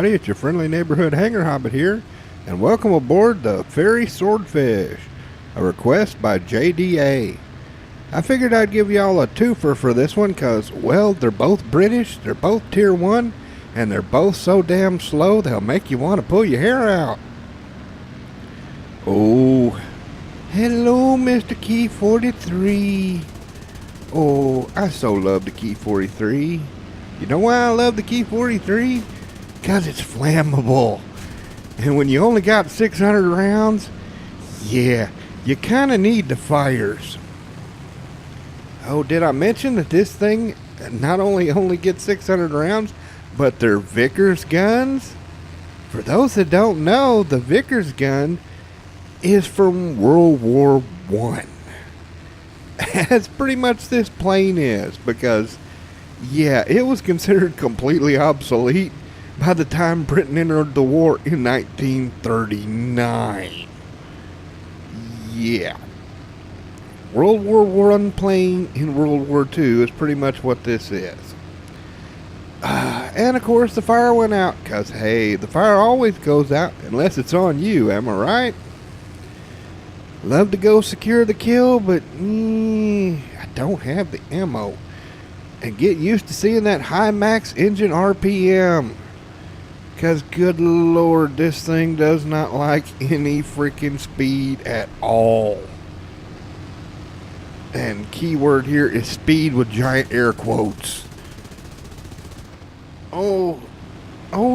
everybody, it's your friendly neighborhood hanger hobbit here, and welcome aboard the ferry Swordfish, a request by JDA. I figured I'd give y'all a twofer for this one because, well, they're both British, they're both tier 1, and they're both so damn slow they'll make you want to pull your hair out. Oh, hello Mr. Key 43. Oh, I so love the Key 43. You know why I love the Key 43? Because it's flammable. And when you only got 600 rounds, yeah, you kind of need the fires. Oh, did I mention that this thing not only gets 600 rounds, but they're Vickers guns? For those that don't know, the Vickers gun is from World War I. As pretty much this plane is, because, yeah, it was considered completely obsolete by the time Britain entered the war in 1939. Yeah. World War I plane in World War II is pretty much what this is. And of course the fire went out, because hey, the fire always goes out unless it's on you, am I right? Love to go secure the kill, but I don't have the ammo. And get used to seeing that high max engine RPM. Because good lord, this thing does not like any freaking speed at all. And keyword here is speed with giant air quotes. Oh,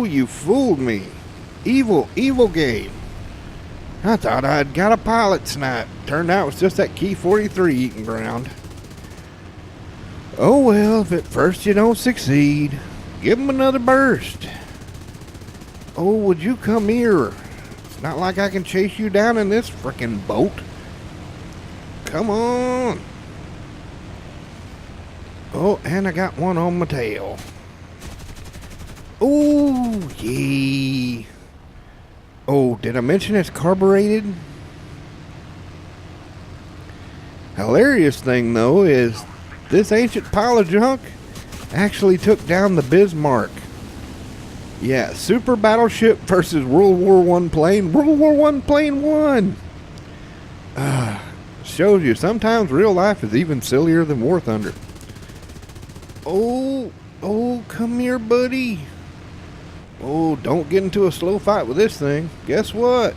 you fooled me. Evil game. I thought I'd got a pilot snipe. Turned out it was just that Key 43 eating ground. Oh well, if at first you don't succeed, give him another burst. Oh, would you come here? It's not like I can chase you down in this frickin' boat. Come on. Oh, and I got one on my tail. Oh, yeah. Oh, did I mention it's carbureted? Hilarious thing, though, is this ancient pile of junk actually took down the Bismarck. Yeah, super battleship versus World War I plane. World War I plane won. Shows you sometimes real life is even sillier than War Thunder. Oh, come here, buddy. Oh, don't get into a slow fight with this thing. Guess what?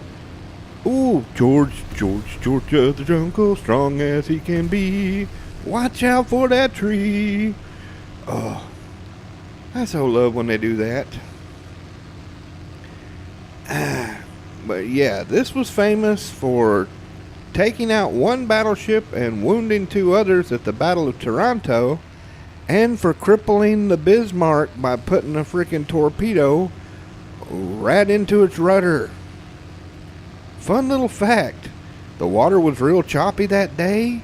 Ooh, George of the jungle, strong as he can be. Watch out for that tree. Oh, I so love when they do that. But yeah, this was famous for taking out one battleship and wounding 2 others at the Battle of Taranto, and for crippling the Bismarck by putting a freaking torpedo right into its rudder. Fun little fact, the water was real choppy that day,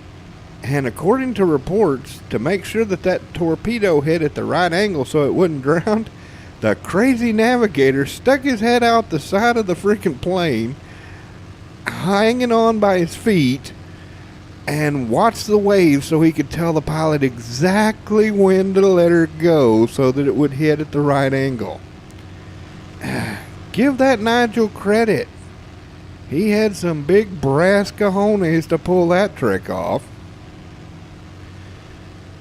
and according to reports, to make sure that torpedo hit at the right angle so it wouldn't drown, the crazy navigator stuck his head out the side of the freaking plane, hanging on by his feet, and watched the waves so he could tell the pilot exactly when to let her go so that it would hit at the right angle. Give that Nigel credit. He had some big brass cojones to pull that trick off.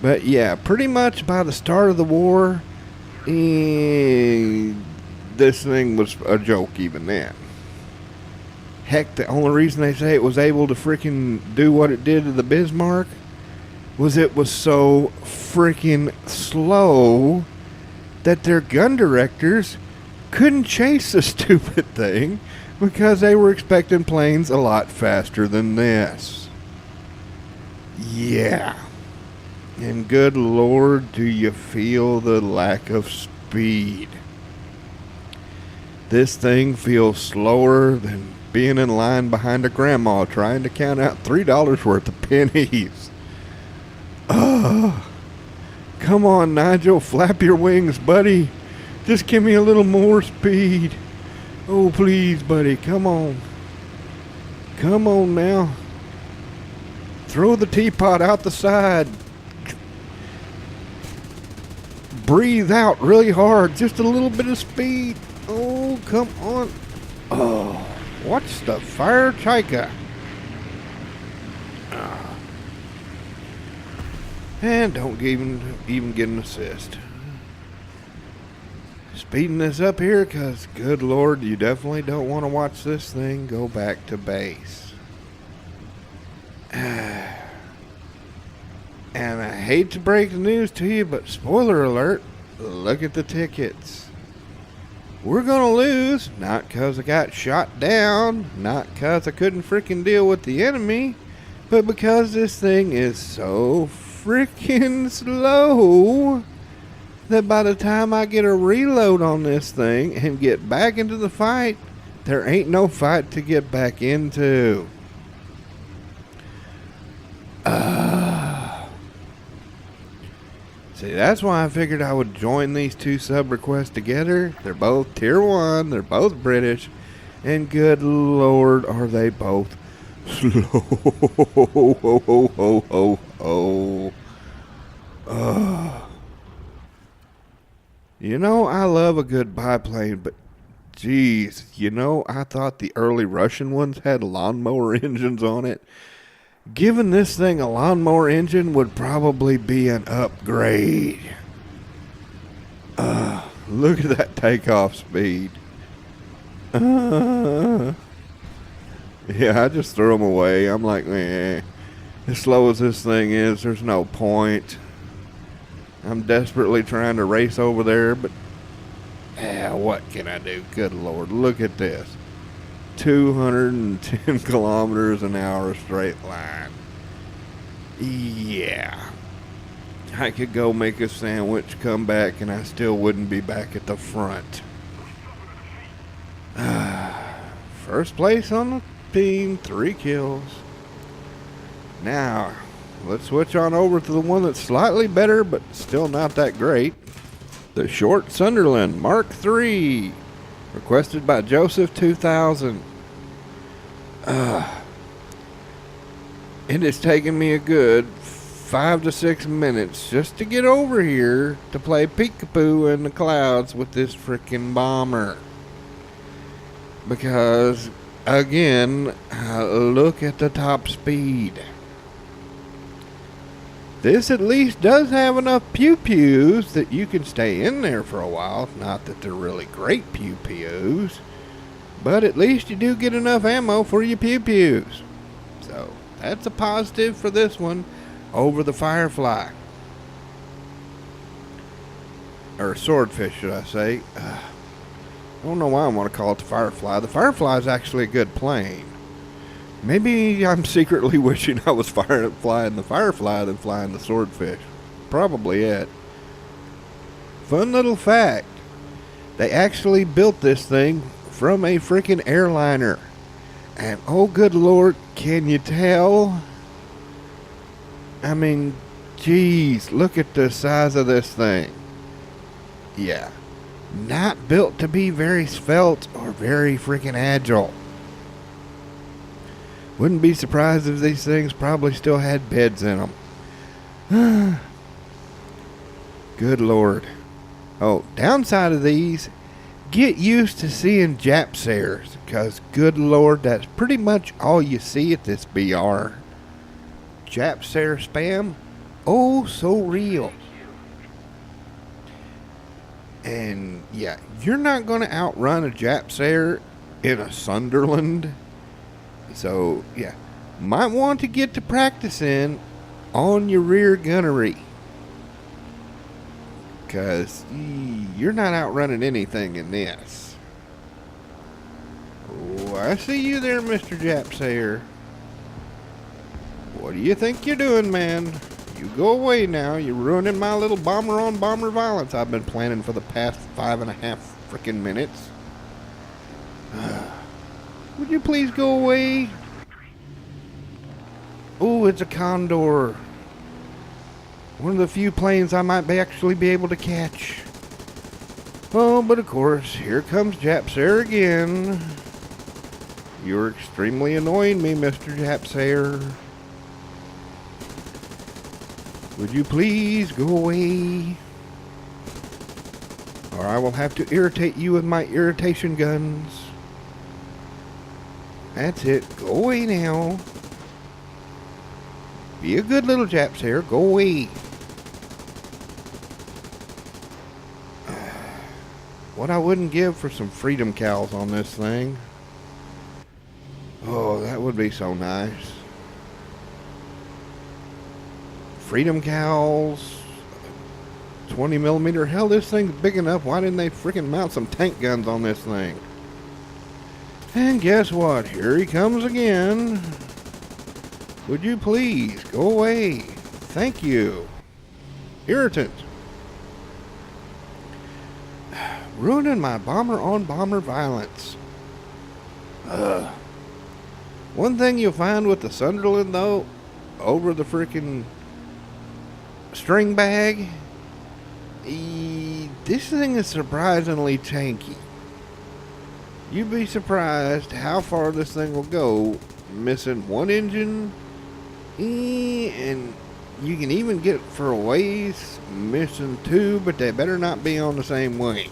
But yeah, pretty much by the start of the war, this thing was a joke even then. Heck, the only reason they say it was able to freaking do what it did to the Bismarck was it was so freaking slow that their gun directors couldn't chase the stupid thing because they were expecting planes a lot faster than this. Yeah. And good lord, do you feel the lack of speed? This thing feels slower than being in line behind a grandma trying to count out $3 worth of pennies. Come on, Nigel, flap your wings, buddy. Just give me a little more speed. Oh, please, buddy, come on. Come on now. Throw the teapot out the side. Breathe out really hard. Just a little bit of speed. Oh, Oh, come on. Oh, watch the fire, Chika. And don't even get an assist. Speeding this up here because, good Lord, you definitely don't want to watch this thing go back to base. And I hate to break the news to you, but spoiler alert, look at the tickets. We're going to lose, not because I got shot down, not because I couldn't freaking deal with the enemy, but because this thing is so freaking slow that by the time I get a reload on this thing and get back into the fight, there ain't no fight to get back into. See, that's why I figured I would join these two sub requests together. They're both tier 1, they're both British, and good Lord, are they both slow. You know, I love a good biplane, but geez, you know, I thought the early Russian ones had lawnmower engines on it. Giving this thing a lawnmower engine would probably be an upgrade. Look at that takeoff speed. Yeah, I just throw them away. I'm like, man, as slow as this thing is, there's no point. I'm desperately trying to race over there, but what can I do? Good Lord, look at this. 210 kilometers an hour straight line. Yeah. I could go make a sandwich, come back, and I still wouldn't be back at the front. First place on the team, 3 kills. Now, let's switch on over to the one that's slightly better, but still not that great. The short Sunderland Mk III. Requested by Joseph 2000. It has taken me a good 5 to 6 minutes just to get over here to play peekaboo in the clouds with this freaking bomber. Because, again, look at the top speed. This at least does have enough pew-pews that you can stay in there for a while. Not that they're really great pew-pews, but at least you do get enough ammo for your pew-pews. So, that's a positive for this one over the Firefly. Or Swordfish, should I say. I don't know why I want to call it the Firefly. The Firefly is actually a good plane. Maybe I'm secretly wishing I was flying the Firefly than flying the Swordfish. Probably it. Fun little fact. They actually built this thing from a freaking airliner. And oh good Lord, can you tell? I mean, geez, look at the size of this thing. Yeah. Not built to be very svelte or very freaking agile. Wouldn't be surprised if these things probably still had beds in them. Good Lord. Oh, downside of these, get used to seeing Japsairs, because good Lord, that's pretty much all you see at this BR. Japsair spam, oh so real. And yeah, you're not going to outrun a Japsair in a Sunderland. So, yeah, might want to get to practicing on your rear gunnery. Because you're not outrunning anything in this. Oh, I see you there, Mr. Japsair. What do you think you're doing, man? You go away now. You're ruining my little bomber-on-bomber violence I've been planning for the past 5.5 freaking minutes. Would you please go away? Oh, it's a Condor. One of the few planes I might actually be able to catch. Oh, but of course, here comes Japsair again. You're extremely annoying me, Mr. Japsair. Would you please go away? or I will have to irritate you with my irritation guns. That's it. Go away now. Be a good little Japs here. Go away. What I wouldn't give for some freedom cows on this thing. Oh, that would be so nice. Freedom cows. 20 millimeter. Hell, this thing's big enough. Why didn't they freaking mount some tank guns on this thing? And guess what? Here he comes again. Would you please go away? Thank you. Irritant. Ruining my bomber on bomber violence. One thing you'll find with the Sunderland though, over the freaking string bag, this thing is surprisingly tanky. You'd be surprised how far this thing will go, missing one engine, and you can even get for a ways missing two, but they better not be on the same wing.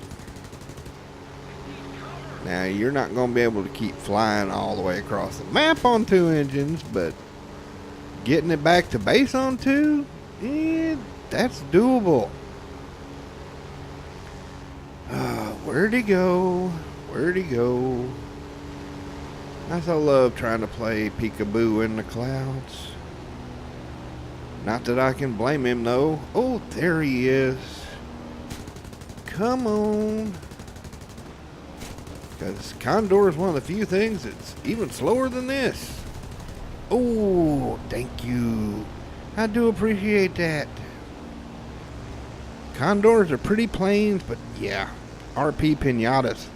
Now, you're not going to be able to keep flying all the way across the map on two engines, but getting it back to base on two, that's doable. Where'd he go? Where'd he go? I so love trying to play peekaboo in the clouds. Not that I can blame him, though. Oh, there he is. Come on. Because Condor is one of the few things that's even slower than this. Oh, thank you. I do appreciate that. Condors are pretty planes, but yeah, RP pinatas.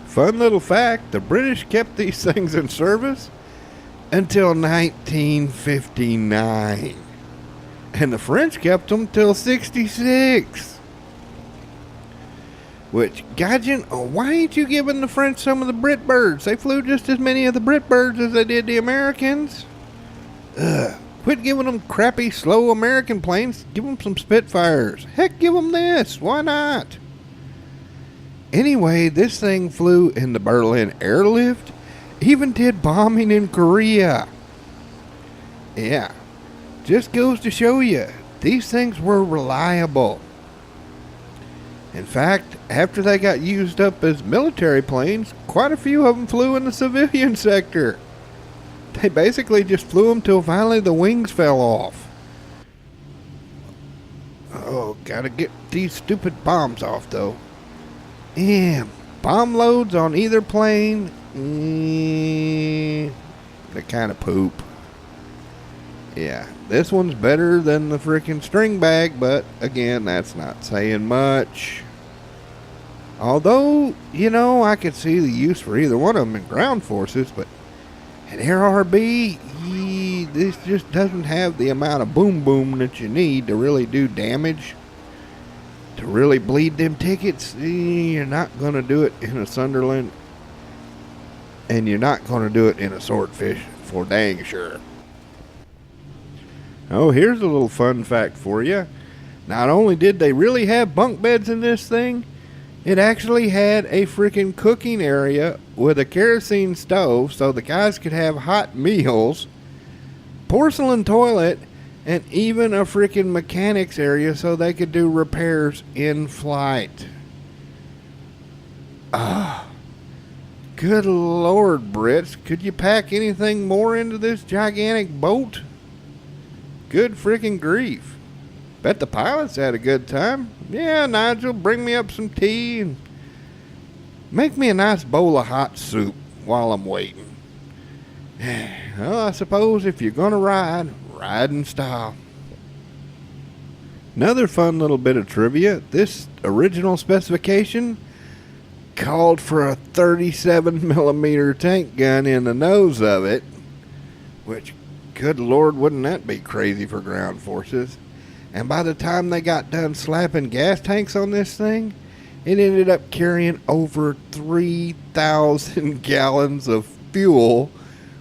Fun little fact, the British kept these things in service until 1959. And the French kept them till 66. Which, Gadget, why ain't you giving the French some of the Brit birds? They flew just as many of the Brit birds as they did the Americans. Quit giving them crappy, slow American planes. Give them some Spitfires. Heck, give them this. Why not? Anyway, this thing flew in the Berlin airlift. Even did bombing in Korea. Yeah. Just goes to show you, these things were reliable. In fact, after they got used up as military planes, quite a few of them flew in the civilian sector. They basically just flew them till finally the wings fell off. Oh, gotta get these stupid bombs off though. Yeah, bomb loads on either plane, they kind of poop. Yeah, this one's better than the freaking string bag, but again, that's not saying much. Although, you know, I could see the use for either one of them in ground forces, but in air RB, this just doesn't have the amount of boom boom that you need to really do damage. To really bleed them tickets, you're not going to do it in a Sunderland, and you're not going to do it in a Swordfish for dang sure. Oh, here's a little fun fact for you. Not only did they really have bunk beds in this thing, it actually had a freaking cooking area with a kerosene stove so the guys could have hot meals, porcelain toilet, and even a freaking mechanics area so they could do repairs in flight. Good Lord, Brits. Could you pack anything more into this gigantic boat? Good freaking grief. Bet the pilots had a good time. Yeah, Nigel, bring me up some tea and make me a nice bowl of hot soup while I'm waiting. Well, I suppose if you're going to ride in style. Another fun little bit of trivia. This original specification called for a 37 millimeter tank gun in the nose of it, which, good Lord, wouldn't that be crazy for ground forces? And by the time they got done slapping gas tanks on this thing, it ended up carrying over 3,000 gallons of fuel,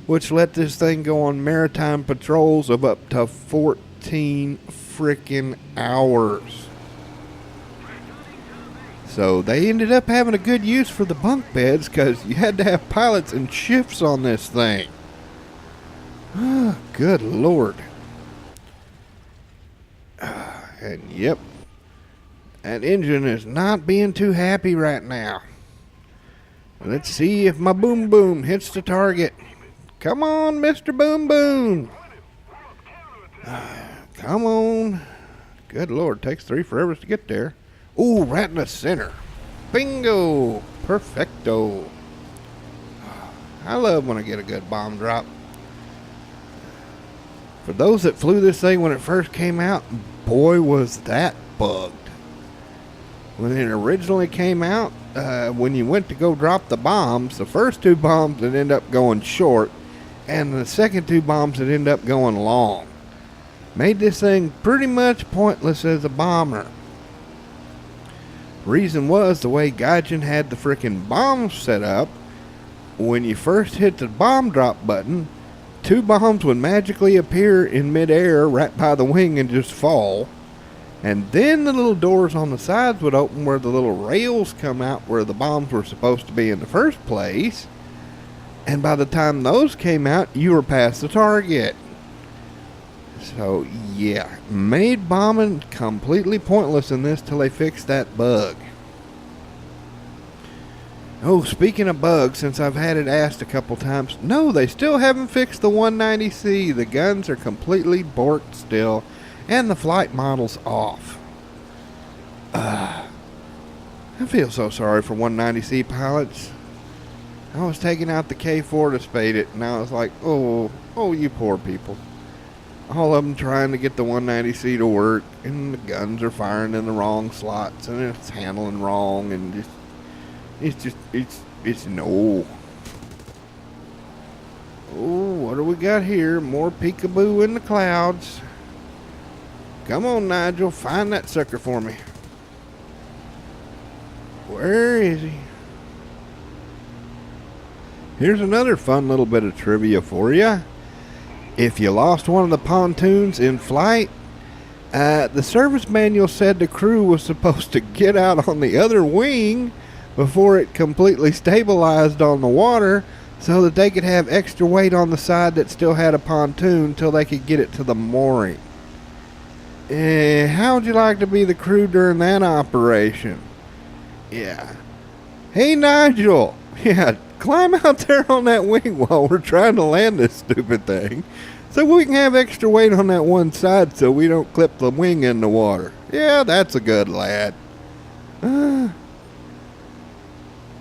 which let this thing go on maritime patrols of up to 14 freaking hours. So they ended up having a good use for the bunk beds because you had to have pilots and shifts on this thing. Oh, good Lord. And yep, that engine is not being too happy right now. Let's see if my boom boom hits the target. Come on, Mr. Boom Boom. Come on. Good Lord, takes 3 forever to get there. Ooh, right in the center. Bingo. Perfecto. I love when I get a good bomb drop. For those that flew this thing when it first came out, boy was that bugged. When it originally came out, when you went to go drop the bombs, the first 2 bombs would end up going short, and the second 2 bombs would end up going long. Made this thing pretty much pointless as a bomber. Reason was the way Gaijin had the freaking bombs set up. When you first hit the bomb drop button, 2 bombs would magically appear in midair right by the wing and just fall. And then the little doors on the sides would open where the little rails come out where the bombs were supposed to be in the first place. And by the time those came out, you were past the target. So, yeah, made bombing completely pointless in this till they fixed that bug. Oh, speaking of bugs, since I've had it asked a couple times, no, they still haven't fixed the 190C. The guns are completely borked still, and the flight model's off. I feel so sorry for 190C pilots. I was taking out the K4 to spade it, and I was like, oh, you poor people. All of them trying to get the 190C to work, and the guns are firing in the wrong slots, and it's handling wrong, and it's no. Oh, what do we got here? More peekaboo in the clouds. Come on, Nigel, find that sucker for me. Where is he? Here's another fun little bit of trivia for you. If you lost one of the pontoons in flight, the service manual said the crew was supposed to get out on the other wing before it completely stabilized on the water so that they could have extra weight on the side that still had a pontoon till they could get it to the mooring. How would you like to be the crew during that operation? Yeah. Hey, Nigel. Yeah, climb out there on that wing while we're trying to land this stupid thing so we can have extra weight on that one side so we don't clip the wing in the water. Yeah, that's a good lad.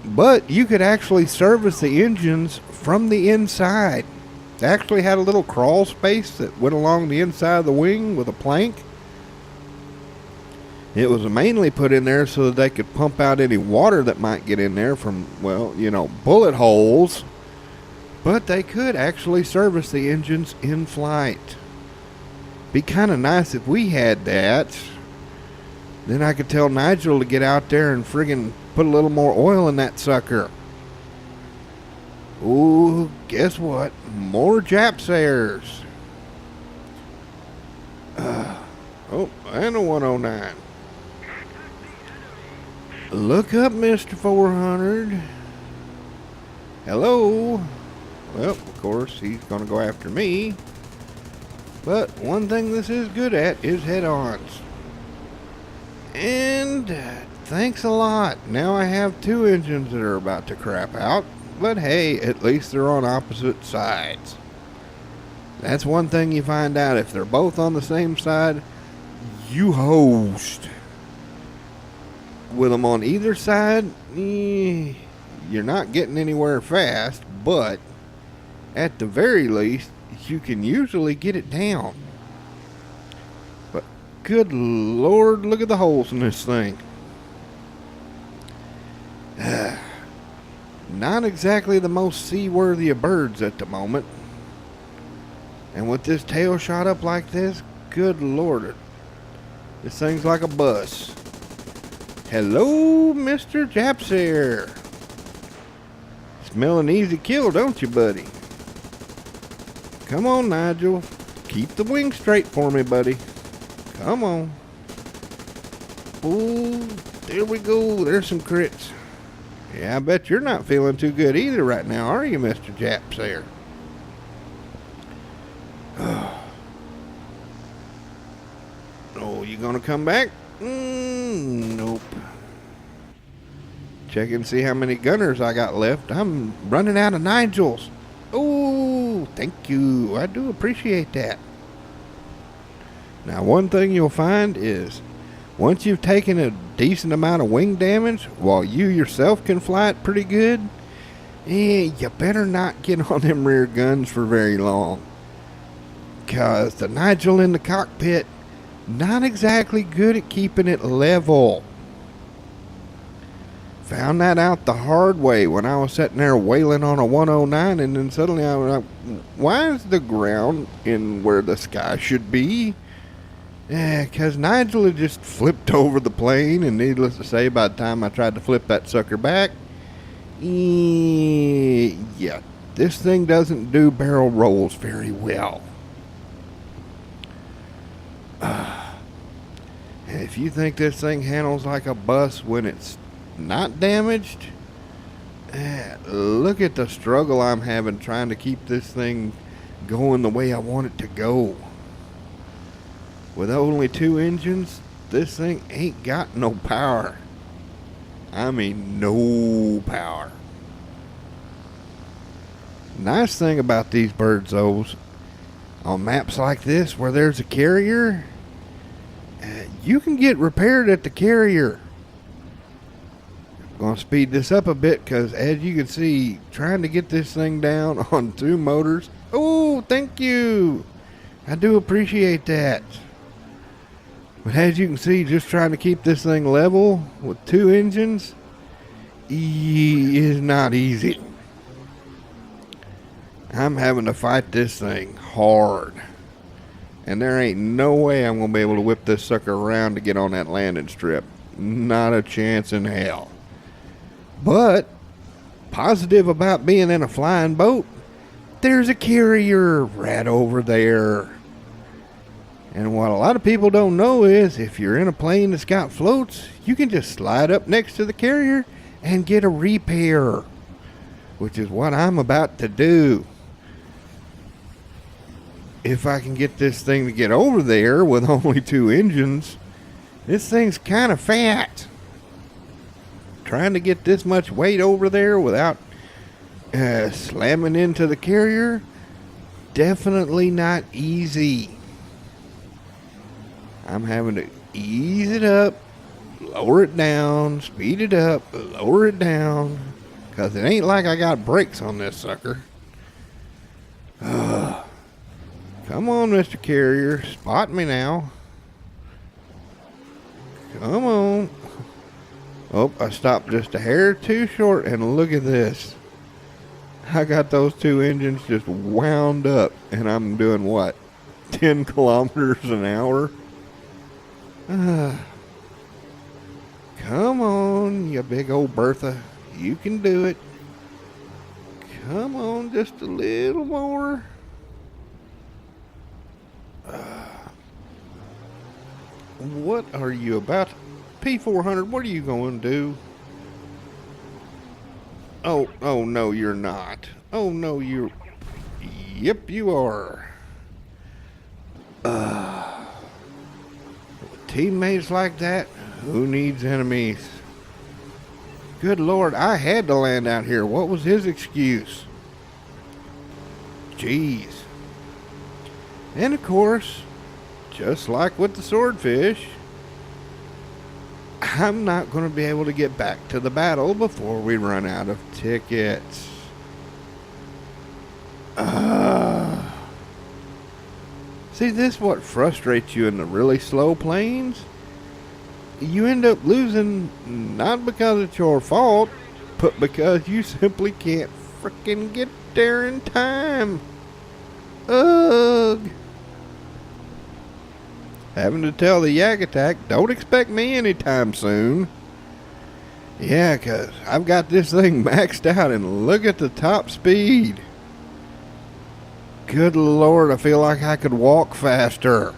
But you could actually service the engines from the inside. They actually had a little crawl space that went along the inside of the wing with a plank. It was mainly put in there so that they could pump out any water that might get in there from, well, you know, bullet holes. But they could actually service the engines in flight. Be kind of nice if we had that. Then I could tell Nigel to get out there and friggin' put a little more oil in that sucker. Ooh, guess what? More Japsairs. Oh, and a 109. Look up, Mr. 400. Hello. Well, of course, he's going to go after me. But one thing this is good at is head-ons. And thanks a lot. Now I have 2 engines that are about to crap out. But hey, at least they're on opposite sides. That's one thing you find out. If they're both on the same side, you host. With them on either side, you're not getting anywhere fast, but at the very least, you can usually get it down. But good Lord, look at the holes in this thing. Not exactly the most seaworthy of birds at the moment. And with this tail shot up like this, good Lord, this thing's like a bus. Hello, Mr. Japsair. Smell an easy kill, don't you, buddy? Come on, Nigel. Keep the wing straight for me, buddy. Come on. Ooh, There we go. There's some crits. Yeah, I bet you're not feeling too good either right now, are you, Mr. Japs there? Oh, you gonna come back? Nope. Check and see how many gunners I got left. I'm running out of Nigels. Oh, thank you. I do appreciate that. Now, one thing you'll find is once you've taken a decent amount of wing damage, while you yourself can fly it pretty good, you better not get on them rear guns for very long. Because the Nigel in the cockpit, not exactly good at keeping it level. Found that out the hard way when I was sitting there wailing on a 109, and then suddenly I was like, why is the ground in where the sky should be? Because Nigel had just flipped over the plane, and needless to say, by the time I tried to flip that sucker back, yeah, this thing doesn't do barrel rolls very well. And if you think this thing handles like a bus when it's not damaged, look at the struggle I'm having trying to keep this thing going the way I want it to go. With only 2 engines, this thing ain't got no power. I mean, no power. Nice thing about these birds, though, on maps like this where there's a carrier, you can get repaired at the carrier. I'm going to speed this up a bit because, as you can see, trying to get this thing down on 2 motors. Oh, thank you. I do appreciate that. But as you can see, just trying to keep this thing level with 2 engines is not easy. I'm having to fight this thing hard. And there ain't no way I'm going to be able to whip this sucker around to get on that landing strip. Not a chance in hell. But, positive about being in a flying boat, there's a carrier right over there. And what a lot of people don't know is, if you're in a plane that's got floats, you can just slide up next to the carrier and get a repair. Which is what I'm about to do. If I can get this thing to get over there with only 2 engines, this thing's kind of fat. Trying to get this much weight over there without slamming into the carrier, definitely not easy. I'm having to ease it up, lower it down, speed it up, lower it down, because it ain't like I got brakes on this sucker. Come on, Mr. Carrier. Spot me now. Come on. Oh, I stopped just a hair too short, and look at this. I got those 2 engines just wound up, and I'm doing what? 10 kilometers an hour? Come on, you big old Bertha. You can do it. Come on, just a little more. What are you about? P400, what are you going to do? Oh no, you're not. Oh no, you're... Yep, you are. Teammates like that, who needs enemies? Good Lord, I had to land out here. What was his excuse? Jeez. And of course, just like with the Swordfish, I'm not going to be able to get back to the battle before we run out of tickets. See, this is what frustrates you in the really slow planes. You end up losing not because it's your fault, but because you simply can't frickin' get there in time. Ugh. Having to tell the Yak Attack, don't expect me anytime soon. Yeah, 'cause I've got this thing maxed out, and look at the top speed. Good Lord, I feel like I could walk faster.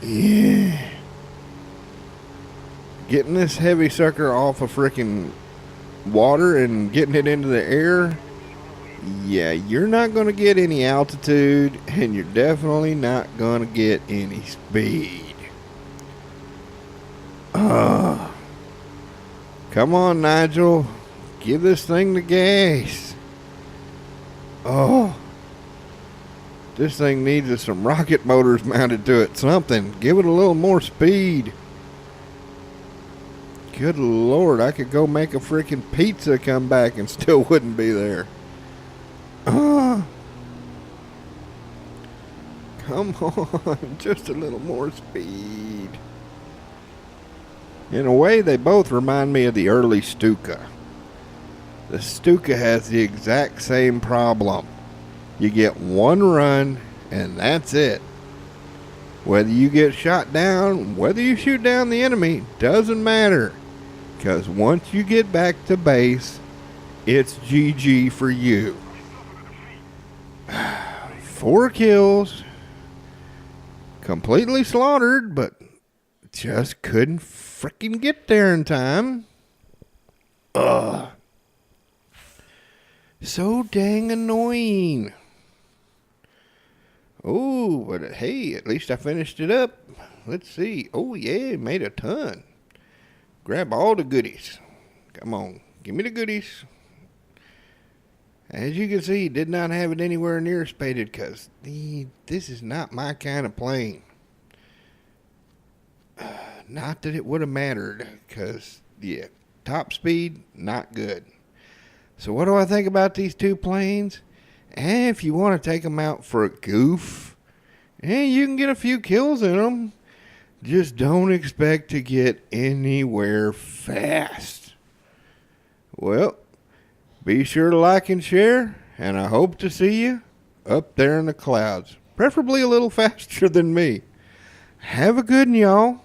Yeah. getting this heavy sucker off of freaking water and getting it into the air, yeah, you're not going to get any altitude, and you're definitely not going to get any speed. Come on, Nigel. Give this thing the gas. Oh. This thing needs some rocket motors mounted to it. Something. Give it a little more speed. Good Lord, I could go make a freaking pizza come back and still wouldn't be there. Come on, just a little more speed. In a way, they both remind me of the early Stuka. The Stuka has the exact same problem. You get one run, and that's it. Whether you get shot down, whether you shoot down the enemy, doesn't matter. Because once you get back to base, it's GG for you. 4 kills. Completely slaughtered, but just couldn't freaking get there in time. Ugh. So dang annoying. Oh, but hey, at least I finished it up. Let's see. Oh, yeah, made a ton. Grab all the goodies. Come on, give me the goodies. As you can see, did not have it anywhere near spaded because this is not my kind of plane. Not that it would have mattered because, yeah, top speed, not good. So what do I think about these two planes? If you want to take them out for a goof, you can get a few kills in them. Just don't expect to get anywhere fast. Well, be sure to like and share, and I hope to see you up there in the clouds. Preferably a little faster than me. Have a good one, y'all.